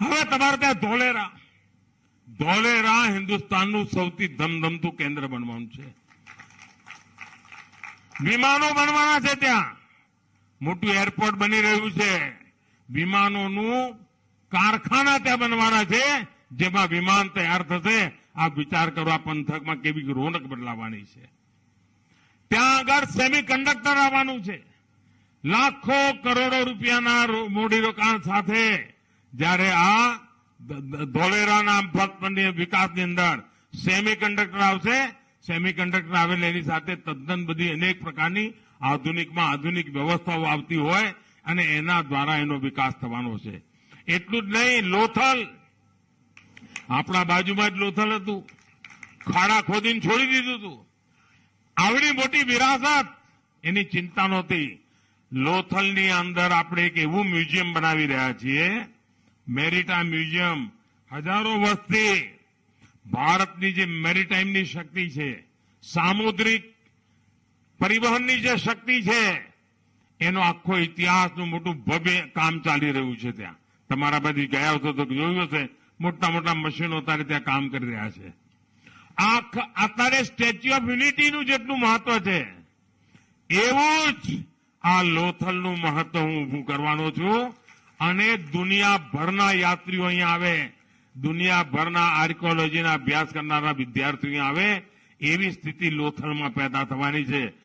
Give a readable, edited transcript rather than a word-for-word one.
હવે તમારે ત્યાં ધોલેરા હિન્દુસ્તાનનું સૌથી ધમધમતું કેન્દ્ર બનવાનું છે. વિમાનો બનવાના છે. ત્યાં મોટું એરપોર્ટ બની રહ્યું છે. વિમાનોનું કારખાના ત્યાં બનવાના છે, જેમાં વિમાન તૈયાર થશે. આ વિચાર કરો, આ પંથકમાં કેવી રોનક બદલાવાની છે. ત્યાં આગળ સેમી કન્ડક્ટર આવવાનું છે. લાખો કરોડો રૂપિયાના મૂડીરોકાણ સાથે જ્યારે આ ધોલેરાના વિકાસની અંદર સેમી કન્ડક્ટર આવશે. સેમી કન્ડક્ટર આવેલ એની સાથે તદ્દન બધી અનેક પ્રકારની આધુનિકમાં આધુનિક વ્યવસ્થાઓ આવતી હોય અને એના દ્વારા એનો વિકાસ થવાનો છે. એટલું જ નહીં, લોથલ આપણા બાજુમાં જ લોથલ હતું. ખાડા ખોદીને છોડી દીધું હતું. આવડી મોટી વિરાસત, એની ચિંતા નહોતી. લોથલની અંદર આપણે એક એવું મ્યુઝિયમ બનાવી રહ્યા છીએ, મેરીટાઈમ મ્યુઝિયમ. હજારો વર્ષથી ભારતની જે મેરીટાઈમની શક્તિ છે, સામુદ્રિક પરિવહનની જે શક્તિ છે, એનો આખો ઇતિહાસનું મોટું ભવ્ય કામ ચાલી રહ્યું છે. ત્યાં તમારા બધી ગયા હશો તો જોયું હશે, મોટા મોટા મશીનો અત્યારે ત્યાં કામ કરી રહ્યા છે. અત્યારે સ્ટેચ્યુ ઓફ યુનિટીનું જેટલું મહત્વ છે, એવું જ આ લોથલનું મહત્વ હું ઊભું કરવાનો છું. અને દુનિયાભરના યાત્રીઓ અહીંયા આવે, દુનિયાભરના આર્કિયોલોજીના અભ્યાસ કરનારા વિદ્યાર્થીઓ આવે, એવી સ્થિતિ લોથલમાં પેદા થવાની છે.